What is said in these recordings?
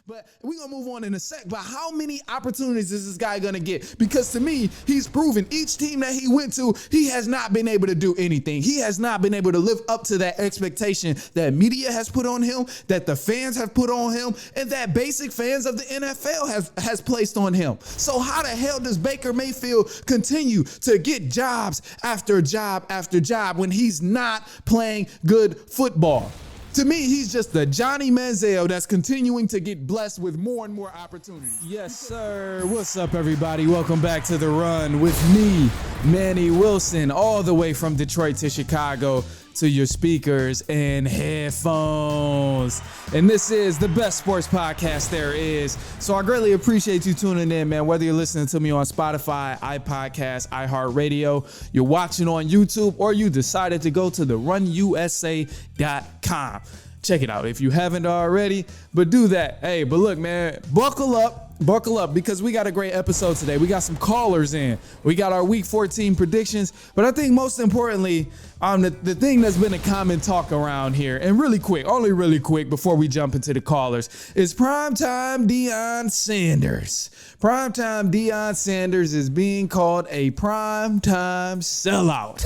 But we're going to move on in a sec. But how many opportunities is this guy going to get? Because to me, he's proven each team that he went to, he has not been able to do anything. He has not been able to live up to that expectation that media has put on him, that the fans have put on him, and that basic fans of the NFL has placed on him. So how the hell does Baker Mayfield continue to get jobs after job after job when he's not playing good football? To me, he's just the Johnny Manziel that's continuing to get blessed with more and more opportunities. Yes, sir. What's up, everybody? Welcome back to The Run with me, Manny Wilson, all the way from Detroit to Chicago to your speakers and headphones. And this is the best sports podcast there is. So I greatly appreciate you tuning in, man. Whether you're listening to me on Spotify, iPodcast, iHeartRadio, you're watching on YouTube, or you decided to go to therunusa.com. Check it out if you haven't already, but do that. Hey, but look, man, buckle up because we got a great episode today. We got some callers in. We got our week 14 predictions, but I think most importantly, the thing that's been a common talk around here, and really quick before we jump into the callers, is Prime Time Deion Sanders. Prime Time Deion Sanders is being called a Prime Time Sellout.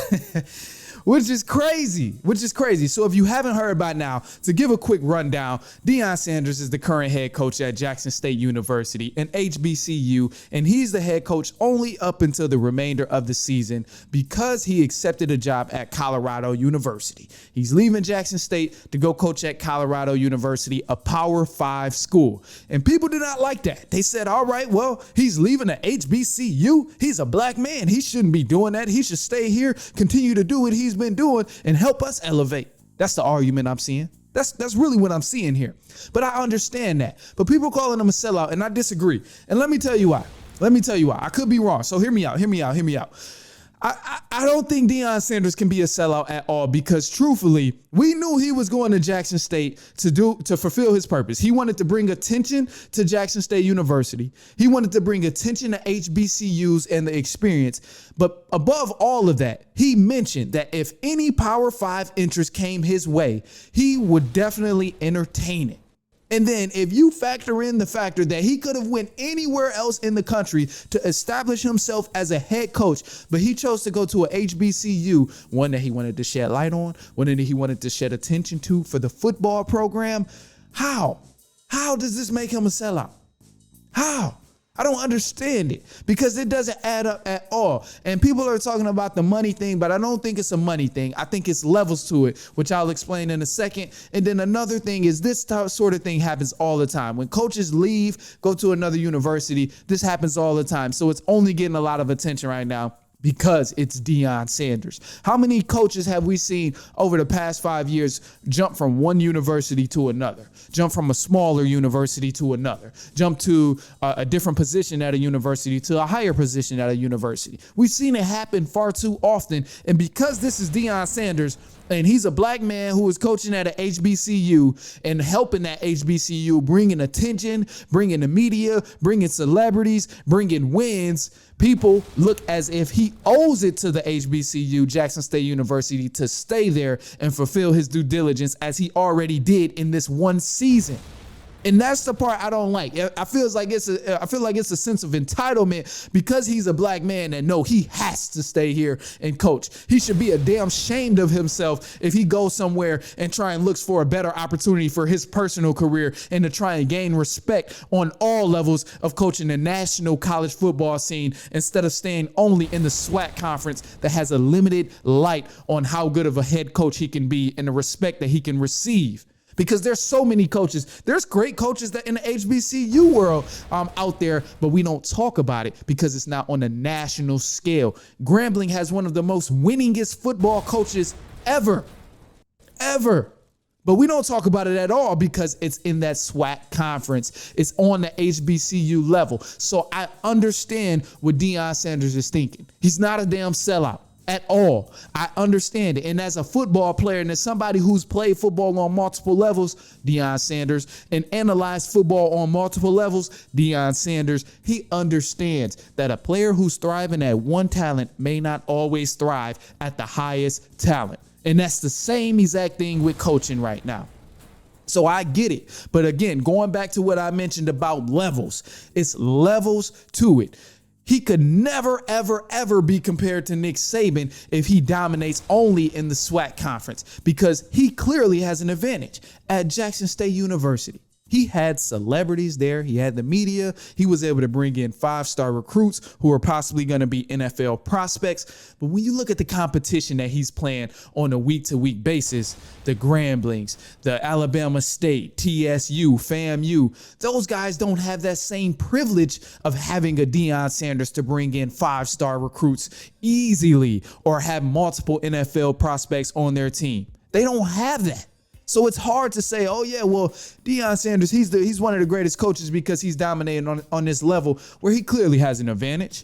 Which is crazy. So if you haven't heard by now, to give a quick rundown, Deion Sanders is the current head coach at Jackson State University, an HBCU, and he's the head coach only up until the remainder of the season because he accepted a job at Colorado University. He's leaving Jackson State to go coach at Colorado University, a Power 5 school. And people did not like that. They said, all right, well, he's leaving the HBCU. He's a black man. He shouldn't be doing that. He should stay here, continue to do what he's been doing, and help us elevate. That's the argument I'm seeing. That's really what I'm seeing here. But I understand that. But people calling him a sellout, and I disagree. And let me tell you why. I could be wrong. So hear me out. I don't think Deion Sanders can be a sellout at all because truthfully, we knew he was going to Jackson State to fulfill his purpose. He wanted to bring attention to Jackson State University. He wanted to bring attention to HBCUs and the experience. But above all of that, he mentioned that if any Power 5 interest came his way, he would definitely entertain it. And then if you factor in the factor that he could have went anywhere else in the country to establish himself as a head coach, but he chose to go to a HBCU, one that he wanted to shed light on, one that he wanted to shed attention to for the football program. How does this make him a sellout? How? I don't understand it because it doesn't add up at all. And people are talking about the money thing, but I don't think it's a money thing. I think it's levels to it, which I'll explain in a second. And then another thing is this sort of thing happens all the time. When coaches leave, go to another university, this happens all the time. So it's only getting a lot of attention right now because it's Deion Sanders. How many coaches have we seen over the past 5 years jump from one university to another, jump from a smaller university to another, jump to a different position at a university to a higher position at a university? We've seen it happen far too often. And because this is Deion Sanders, and he's a black man who is coaching at an HBCU and helping that HBCU, bringing attention, bringing the media, bringing celebrities, bringing wins, people look as if he owes it to the HBCU, Jackson State University, to stay there and fulfill his due diligence as he already did in this one season. And that's the part I don't like. I feel like it's a sense of entitlement because he's a black man that no, he has to stay here and coach. He should be a damn ashamed of himself if he goes somewhere and try and looks for a better opportunity for his personal career and to try and gain respect on all levels of coaching the national college football scene instead of staying only in the SWAC conference that has a limited light on how good of a head coach he can be and the respect that he can receive. Because there's so many coaches. There's great coaches that in the HBCU world out there, but we don't talk about it because it's not on a national scale. Grambling has one of the most winningest football coaches ever. But we don't talk about it at all because it's in that SWAC conference. It's on the HBCU level. So I understand what Deion Sanders is thinking. He's not a damn sellout at all. I understand it. And as a football player and as somebody who's played football on multiple levels, Deion Sanders, and analyzed football on multiple levels, Deion Sanders, he understands that a player who's thriving at one talent may not always thrive at the highest talent. And that's the same exact thing with coaching right now. So I get it. But again, going back to what I mentioned about levels, it's levels to it. He could never, ever, ever be compared to Nick Saban if he dominates only in the SWAC conference, because he clearly has an advantage at Jackson State University. He had celebrities there. He had the media. He was able to bring in 5-star recruits who are possibly going to be NFL prospects. But when you look at the competition that he's playing on a week-to-week basis, the Gramblings, the Alabama State, TSU, FAMU, those guys don't have that same privilege of having a Deion Sanders to bring in 5-star recruits easily or have multiple NFL prospects on their team. They don't have that. So it's hard to say, oh yeah, well, Deion Sanders, he's one of the greatest coaches because he's dominating on this level where he clearly has an advantage,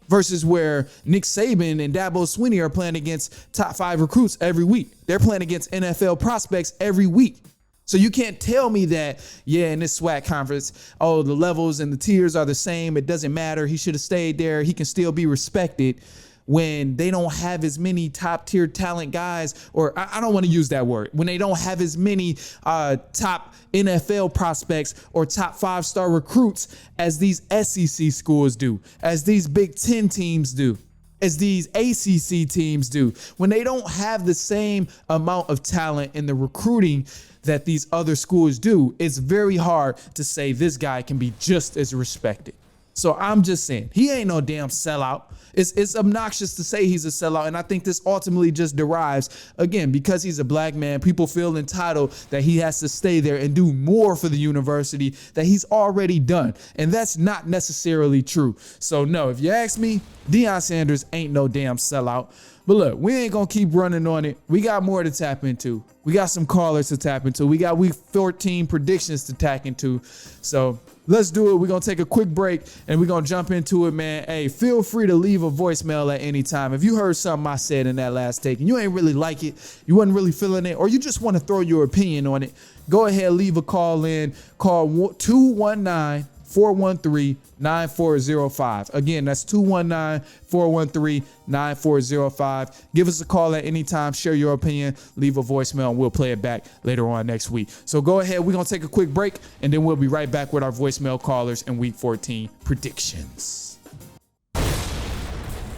versus where Nick Saban and Dabo Swinney are playing against top 5 recruits every week. They're playing against NFL prospects every week. So you can't tell me that, yeah, in this SWAC conference, oh, the levels and the tiers are the same. It doesn't matter. He should have stayed there. He can still be respected, when they don't have as many top tier talent guys, or I don't want to use that word, when they don't have as many top NFL prospects or top 5-star recruits as these SEC schools do, as these Big Ten teams do, as these ACC teams do. When they don't have the same amount of talent in the recruiting that these other schools do, it's very hard to say this guy can be just as respected. So I'm just saying, he ain't no damn sellout. It's obnoxious to say he's a sellout, and I think this ultimately just derives, again, because he's a black man, people feel entitled that he has to stay there and do more for the university that he's already done, and that's not necessarily true. So no, if you ask me, Deion Sanders ain't no damn sellout. But look, we ain't gonna keep running on it. We got more to tap into. We got some callers to tap into. We got week 14 predictions to tap into. So let's do it. We're going to take a quick break and we're going to jump into it, man. Hey, feel free to leave a voicemail at any time. If you heard something I said in that last take and you ain't really like it, you wasn't really feeling it, or you just want to throw your opinion on it, go ahead, leave a call in. Call 219-413-9405. Again, that's 219-413-9405. Give us a call at any time. Share your opinion. Leave a voicemail, and we'll play it back later on next week. So go ahead. We're going to take a quick break, and then we'll be right back with our voicemail callers and Week 14 predictions.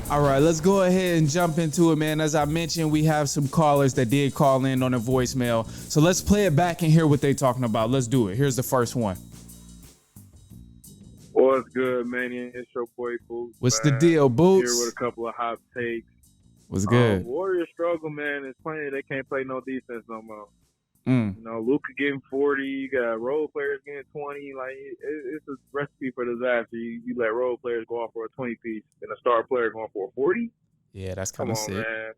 All right, let's go ahead and jump into it, man. As I mentioned, we have some callers that did call in on a voicemail. So let's play it back and hear what they're talking about. Let's do it. Here's the first one. What's good, Manny? It's your boy, Boots. What's the deal, Boots? Here with a couple of hot takes. What's good? Warriors struggle, man. It's plenty. They can't play no defense no more. You know, Luka getting 40. You got role players getting 20. Like, it's a recipe for disaster. You let role players go off for a 20-piece and a star player going for a 40? Yeah, that's kind of sick. Man.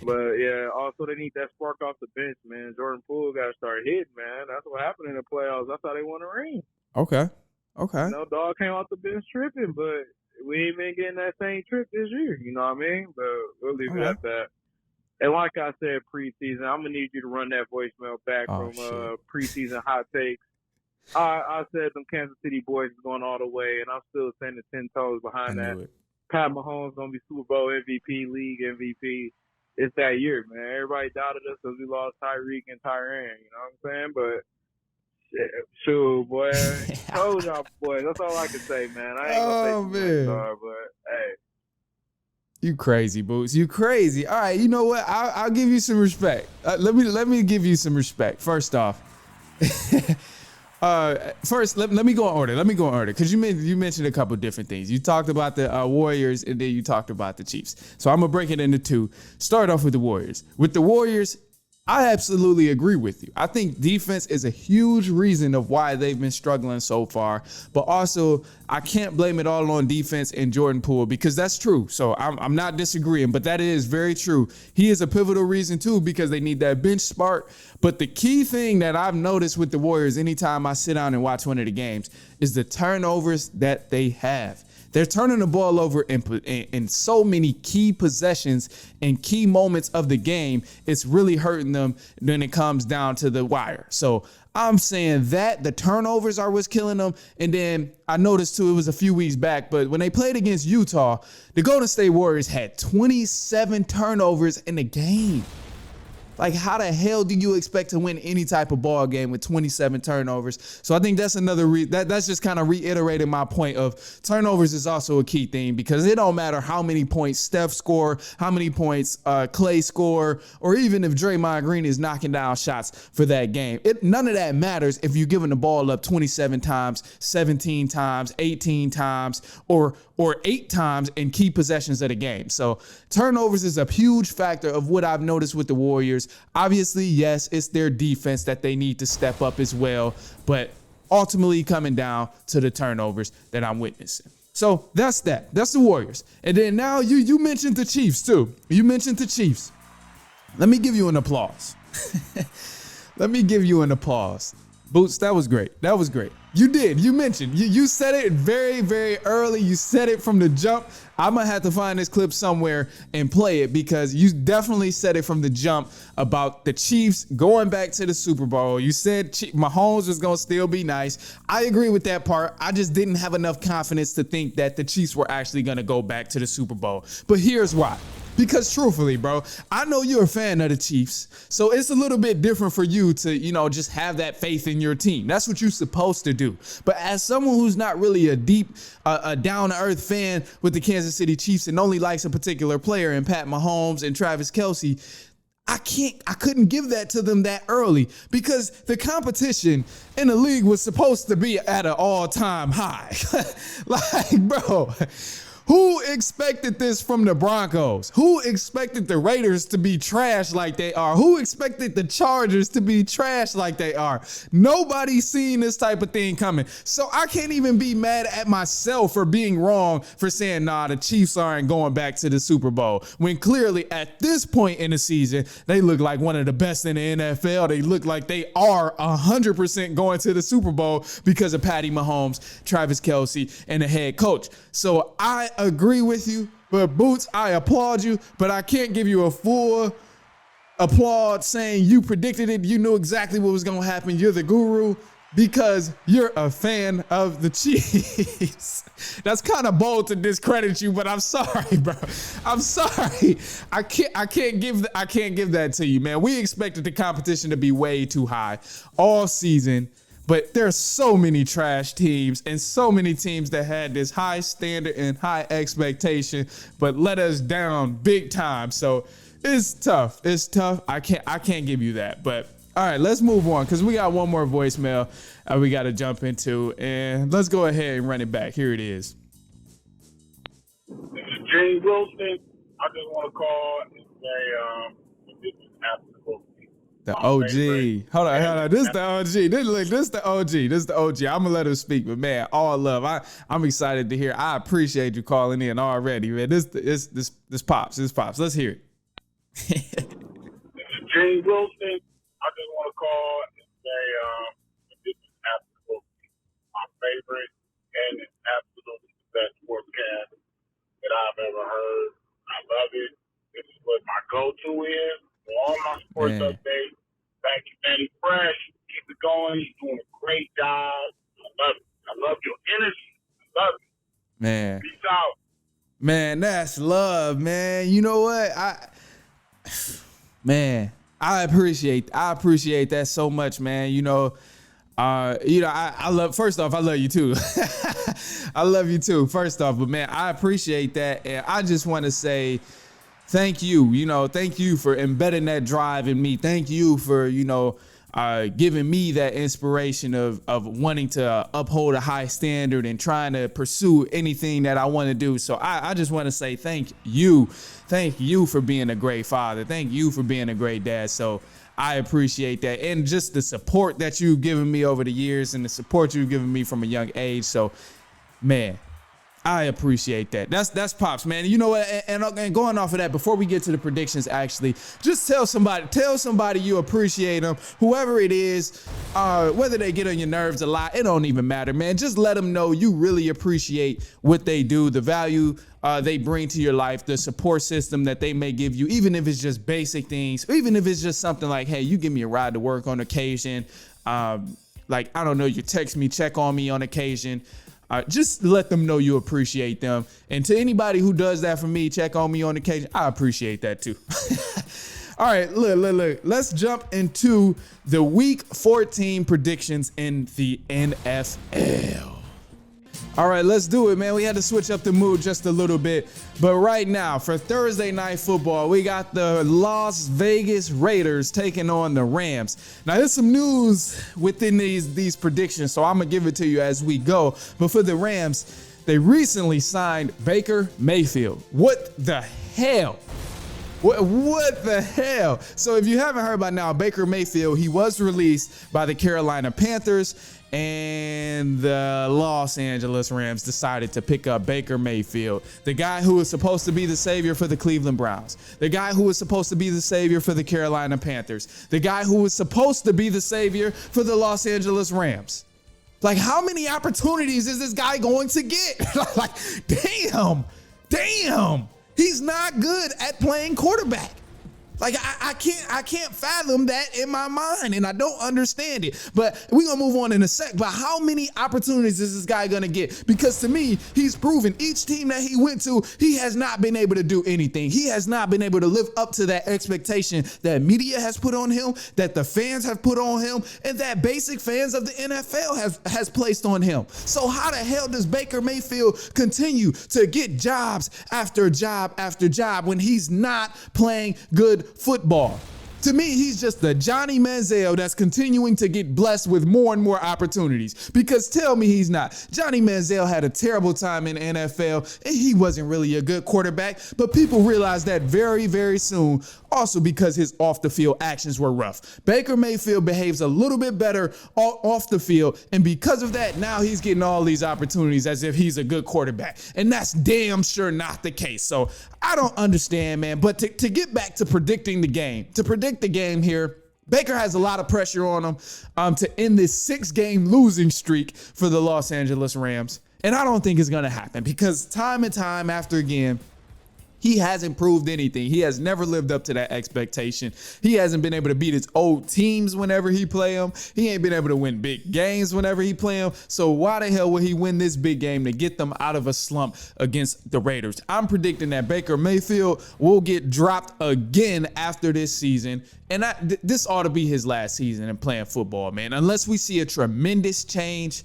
But, yeah, also they need that spark off the bench, man. Jordan Poole got to start hitting, man. That's what happened in the playoffs. That's how they won the ring. Okay. You know, dog came off the bench tripping, but we ain't been getting that same trip this year. You know what I mean? But we'll leave it at that. And like I said, preseason, I'm going to need you to run that voicemail back from preseason hot takes. I said them Kansas City boys is going all the way, and I'm still standing 10 toes behind that. Pat Mahomes going to be Super Bowl MVP, league MVP. It's that year, man. Everybody doubted us because we lost Tyreek and Tyrann. You know what I'm saying? But shoot, boy. Told y'all, boy. That's all I can say, man. I ain't going to say too much, but hey. You crazy, Boots. You crazy. All right, you know what? I'll give you some respect. Let me give you some respect. First off, let me go in order. Because you mentioned a couple different things. You talked about the Warriors, and then you talked about the Chiefs. So I'm gonna break it into two. Start off with the Warriors. With the Warriors, I absolutely agree with you. I think defense is a huge reason of why they've been struggling so far. But also, I can't blame it all on defense and Jordan Poole, because that's true. So I'm not disagreeing, but that is very true. He is a pivotal reason too, because they need that bench spark. But the key thing that I've noticed with the Warriors anytime I sit down and watch one of the games is the turnovers that they have. They're turning the ball over in so many key possessions and key moments of the game. It's really hurting them when it comes down to the wire. So I'm saying that the turnovers are what's killing them. And then I noticed too, it was a few weeks back, but when they played against Utah, the Golden State Warriors had 27 turnovers in the game. Like, how the hell do you expect to win any type of ball game with 27 turnovers? So I think that's another that's just kind of reiterating my point of turnovers is also a key thing, because it don't matter how many points Steph score, how many points Clay score, or even if Draymond Green is knocking down shots for that game. None of that matters if you're giving the ball up 27 times, 17 times, 18 times, or 8 times in key possessions of the game. So turnovers is a huge factor of what I've noticed with the Warriors. Obviously, yes, it's their defense that they need to step up as well, but ultimately coming down to the turnovers that I'm witnessing. So that's that. That's the Warriors. And then now you mentioned the Chiefs too. You mentioned the Chiefs. Let me give you an applause. Let me give you an applause. Boots, that was great. That was great. You did. You mentioned. You said it very, very early. You said it from the jump. I'm going to have to find this clip somewhere and play it, because you definitely said it from the jump about the Chiefs going back to the Super Bowl. You said Mahomes was going to still be nice. I agree with that part. I just didn't have enough confidence to think that the Chiefs were actually going to go back to the Super Bowl. But here's why. Because truthfully, bro, I know you're a fan of the Chiefs, so it's a little bit different for you to, just have that faith in your team. That's what you're supposed to do. But as someone who's not really a deep, down-to-earth fan with the Kansas City Chiefs and only likes a particular player in Pat Mahomes and Travis Kelce, I couldn't give that to them that early, because the competition in the league was supposed to be at an all-time high. Like, bro, who expected this from the Broncos? Who expected the Raiders to be trash like they are? Who expected the Chargers to be trash like they are? Nobody's seen this type of thing coming. So I can't even be mad at myself for being wrong for saying, nah, the Chiefs aren't going back to the Super Bowl, when clearly at this point in the season, they look like one of the best in the NFL. They look like they are 100% going to the Super Bowl because of Patty Mahomes, Travis Kelce, and the head coach. So I agree with you, but Boots, I applaud you, but I can't give you a full applaud saying you predicted it. You knew exactly what was going to happen. You're the guru, because you're a fan of the Chiefs. That's kind of bold to discredit you, but I'm sorry, bro. I'm sorry. I can't give that to you, man. We expected the competition to be way too high all season. But there's so many trash teams and so many teams that had this high standard and high expectation, but let us down big time. So it's tough. It's tough. I can't give you that. But all right, let's move on, because we got one more voicemail we got to jump into, and let's go ahead and run it back. Here it is. This is Manny Wilson. I just want to call and say this is absolutely the OG. Hold on. This is the OG. This the OG. This is the OG. I'm gonna let him speak, but man, all love. I'm excited to hear. I appreciate you calling in already, man. This pops. This pops. Let's hear it. This is Manny Wilson. I just want to call and say this is absolutely my favorite, and it's absolutely the best sportscast that I've ever heard. I love it. This is what my go-to is for all my sports updates. Thank you, Manny Fresh. Keep it going. He's doing a great job. I love it. I love your energy. I love it. Man. Peace out. Man, that's love, man. You know what? I appreciate that so much, man. I love, first off, I love you too. I love you too, first off, but man, I appreciate that. And I just want to say thank you, thank you for embedding that drive in me. Thank you for, giving me that inspiration of wanting to uphold a high standard and trying to pursue anything that I want to do. So I just want to say thank you. Thank you for being a great father. Thank you for being a great dad. So I appreciate that. And just the support that you've given me over the years and the support you've given me from a young age. So, man, I appreciate that. That's pops, man. You know what? And going off of that, before we get to the predictions, actually, just tell somebody you appreciate them, whoever it is, whether they get on your nerves a lot, it don't even matter, man. Just let them know you really appreciate what they do, the value they bring to your life, the support system that they may give you, even if it's just basic things, or even if it's just something like, hey, you give me a ride to work on occasion. Like, I don't know, you text me, check on me on occasion. Just let them know you appreciate them. And to anybody who does that for me, check on me on occasion, I appreciate that too. All right, look. Let's jump into the Week 14 predictions in the NFL. All right, let's do it, man. We had to switch up the mood just a little bit. But right now, for Thursday Night Football, we got the Las Vegas Raiders taking on the Rams. Now, there's some news within these predictions, so I'm going to give it to you as we go. But for the Rams, they recently signed Baker Mayfield. What the hell? What the hell? So if you haven't heard by now, Baker Mayfield, he was released by the Carolina Panthers, and the Los Angeles Rams decided to pick up Baker Mayfield, the guy who was supposed to be the savior for the Cleveland Browns, the guy who was supposed to be the savior for the Carolina Panthers, the guy who was supposed to be the savior for the Los Angeles Rams. Like, how many opportunities is this guy going to get? Like, damn. He's not good at playing quarterback. Like, I can't fathom that in my mind, and I don't understand it. But we're going to move on in a sec. But how many opportunities is this guy going to get? Because to me, he's proven each team that he went to, he has not been able to do anything. He has not been able to live up to that expectation that media has put on him, that the fans have put on him, and that basic fans of the NFL has placed on him. So how the hell does Baker Mayfield continue to get jobs after job after job when he's not playing good football? To me, he's just the Johnny Manziel that's continuing to get blessed with more and more opportunities. Because tell me he's not. Johnny Manziel had a terrible time in the NFL, and he wasn't really a good quarterback. But people realized that very, very soon, also because his off-the-field actions were rough. Baker Mayfield behaves a little bit better off the field, and because of that, now he's getting all these opportunities as if he's a good quarterback. And that's damn sure not the case. So I don't understand, man. But to get back to predicting the game, here, Baker has a lot of pressure on him to end this 6-game losing streak for the Los Angeles Rams. And I don't think it's going to happen because time and time after again, he hasn't proved anything. He has never lived up to that expectation. He hasn't been able to beat his old teams whenever he play them. He ain't been able to win big games whenever he play them. So why the hell would he win this big game to get them out of a slump against the Raiders? I'm predicting that Baker Mayfield will get dropped again after this season. And this ought to be his last season in playing football, man. Unless we see a tremendous change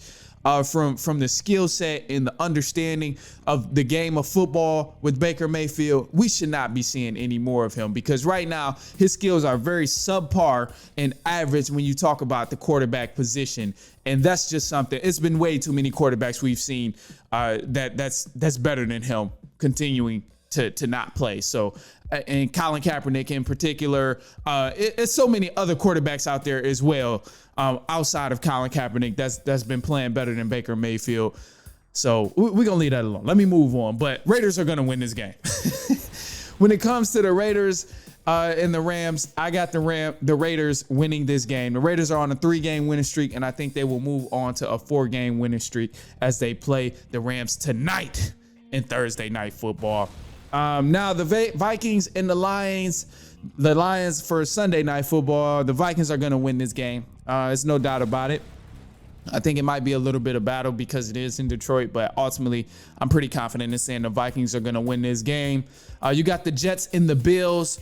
from the skill set and the understanding of the game of football with Baker Mayfield, we should not be seeing any more of him because right now his skills are very subpar and average when you talk about the quarterback position. And that's just something. It's been way too many quarterbacks we've seen that's better than him continuing to not play. So, and Colin Kaepernick in particular, it's so many other quarterbacks out there as well, outside of Colin Kaepernick that's been playing better than Baker Mayfield. So we're going to leave that alone. Let me move on. But Raiders are going to win this game. When it comes to the Raiders and the Rams, I got the Raiders winning this game. The Raiders are on a 3-game winning streak, and I think they will move on to a 4-game winning streak as they play the Rams tonight in Thursday Night Football. Now the Vikings and the Lions for Sunday Night Football, the Vikings are going to win this game. There's no doubt about it. I think it might be a little bit of battle because it is in Detroit, but ultimately I'm pretty confident in saying the Vikings are going to win this game. You got the Jets and the Bills.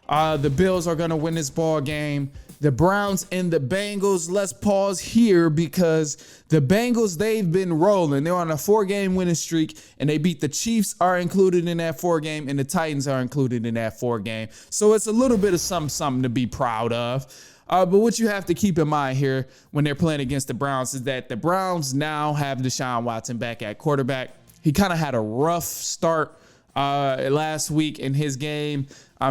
The Bills are going to win this ball game. The Browns and the Bengals, let's pause here because the Bengals, they've been rolling. They're on a 4-game winning streak, and they beat the Chiefs are included in that 4-game, and the Titans are included in that 4-game. So it's a little bit of something to be proud of. But what you have to keep in mind here when they're playing against the Browns is that the Browns now have Deshaun Watson back at quarterback. He kind of had a rough start last week in his game.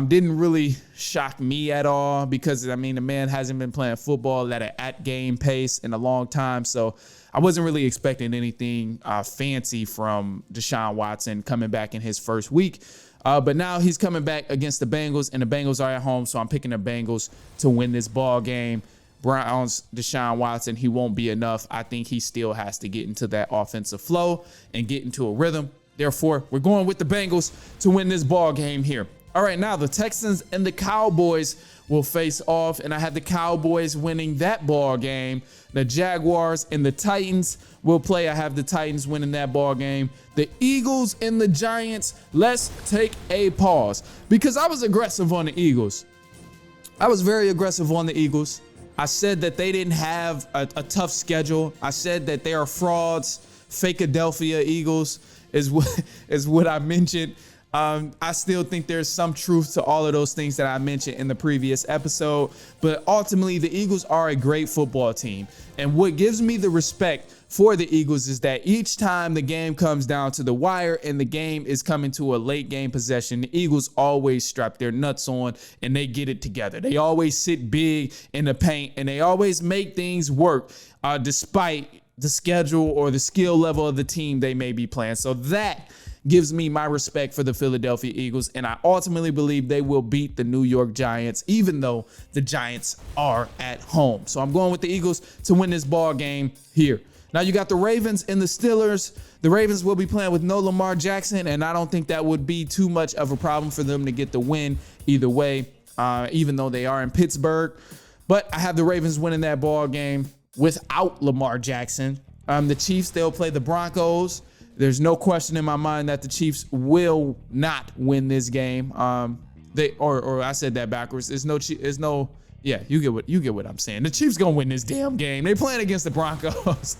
Didn't really shock me at all because, I mean, the man hasn't been playing football at an at-game pace in a long time. So I wasn't really expecting anything fancy from Deshaun Watson coming back in his first week. But now he's coming back against the Bengals, and the Bengals are at home, so I'm picking the Bengals to win this ball game. Browns, Deshaun Watson, he won't be enough. I think he still has to get into that offensive flow and get into a rhythm. Therefore, we're going with the Bengals to win this ball game here. All right, now the Texans and the Cowboys will face off, and I have the Cowboys winning that ball game. The Jaguars and the Titans will play. I have the Titans winning that ball game. The Eagles and the Giants, let's take a pause because I was aggressive on the Eagles. I was very aggressive on the Eagles. I said that they didn't have a tough schedule. I said that they are frauds. Fakeadelphia Eagles is what I mentioned. I still think there's some truth to all of those things that I mentioned in the previous episode. But ultimately, the Eagles are a great football team. And what gives me the respect for the Eagles is that each time the game comes down to the wire and the game is coming to a late game possession, the Eagles always strap their nuts on and they get it together. They always sit big in the paint and they always make things work despite the schedule or the skill level of the team they may be playing. So that gives me my respect for the Philadelphia Eagles, and I ultimately believe they will beat the New York Giants, even though the Giants are at home. So I'm going with the Eagles to win this ball game here. Now you got the Ravens and the Steelers. The Ravens will be playing with no Lamar Jackson, and I don't think that would be too much of a problem for them to get the win either way, even though they are in Pittsburgh. But I have the Ravens winning that ball game without Lamar Jackson. The Chiefs, they'll play the Broncos. There's no question in my mind that the Chiefs will not win this game. I said that backwards. Yeah, you get what I'm saying. The Chiefs gonna win this damn game. They playing against the Broncos.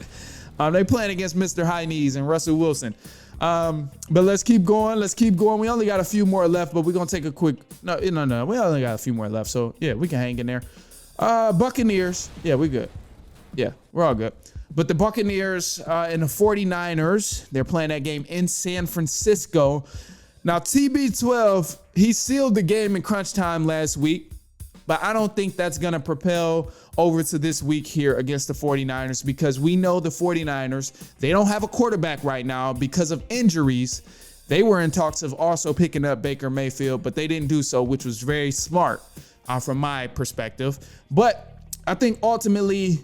They playing against Mr. High Knees and Russell Wilson. But let's keep going. We only got a few more left, but we're gonna take a quick. No. We only got a few more left, so yeah, we can hang in there. Buccaneers. Yeah, we good. Yeah, we're all good. But the Buccaneers and the 49ers, they're playing that game in San Francisco. Now, TB12, he sealed the game in crunch time last week, but I don't think that's going to propel over to this week here against the 49ers because we know the 49ers, they don't have a quarterback right now because of injuries. They were in talks of also picking up Baker Mayfield, but they didn't do so, which was very smart from my perspective. But I think ultimately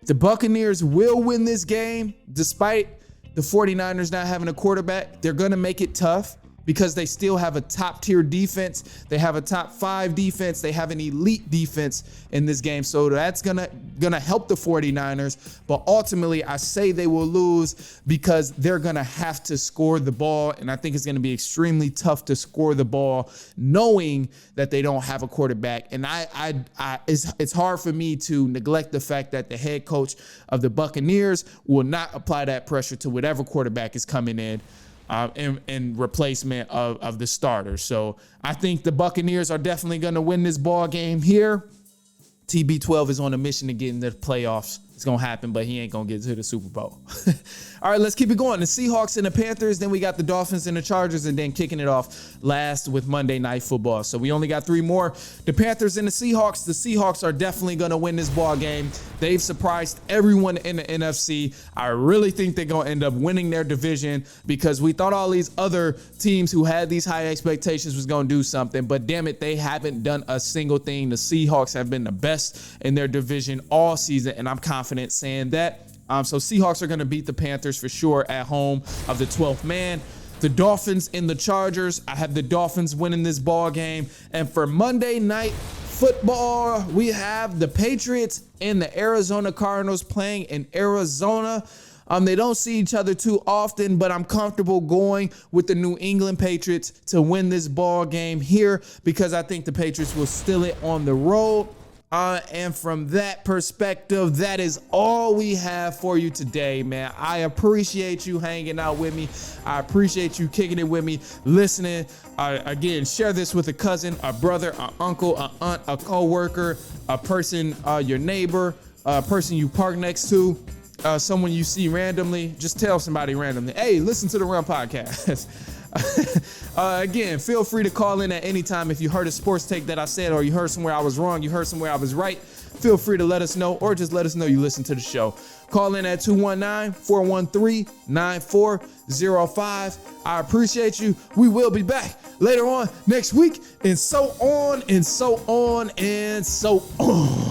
the Buccaneers will win this game despite the 49ers not having a quarterback. They're going to make it tough because they still have a top tier defense. They have a top 5 defense. They have an elite defense in this game. So that's gonna help the 49ers. But ultimately, I say they will lose because they're gonna have to score the ball. And I think it's gonna be extremely tough to score the ball knowing that they don't have a quarterback. And it's hard for me to neglect the fact that the head coach of the Buccaneers will not apply that pressure to whatever quarterback is coming in replacement of the starter. So I think the Buccaneers are definitely going to win this ball game here. TB12 is on a mission to get into the playoffs. It's going to happen, but he ain't going to get to the Super Bowl. All right, let's keep it going. The Seahawks and the Panthers, then we got the Dolphins and the Chargers, and then kicking it off last with Monday Night Football. So we only got 3 more. The Panthers and the Seahawks. The Seahawks are definitely going to win this ball game. They've surprised everyone in the NFC. I really think they're going to end up winning their division because we thought all these other teams who had these high expectations was going to do something, but damn it, they haven't done a single thing. The Seahawks have been the best in their division all season, and I'm confident saying that. So Seahawks are going to beat the Panthers for sure at home of the 12th man. The Dolphins and the Chargers. I have the Dolphins winning this ball game. And for Monday Night Football, we have the Patriots and the Arizona Cardinals playing in Arizona. They don't see each other too often, but I'm comfortable going with the New England Patriots to win this ball game here because I think the Patriots will steal it on the road. And from that perspective, that is all we have for you today, man. I appreciate you hanging out with me. I appreciate you kicking it with me, listening. Again, share this with a cousin, a brother, an uncle, an aunt, a coworker, a person, your neighbor, a person you park next to, someone you see randomly. Just tell somebody randomly, hey, listen to the Run Podcast. Again, feel free to call in at any time if you heard a sports take that I said, or you heard somewhere I was wrong, you heard somewhere I was right. Feel free to let us know, or just let us know you listen to the show. Call in at 219-413-9405. I appreciate you. We will be back later on next week, and so on and so on and so on.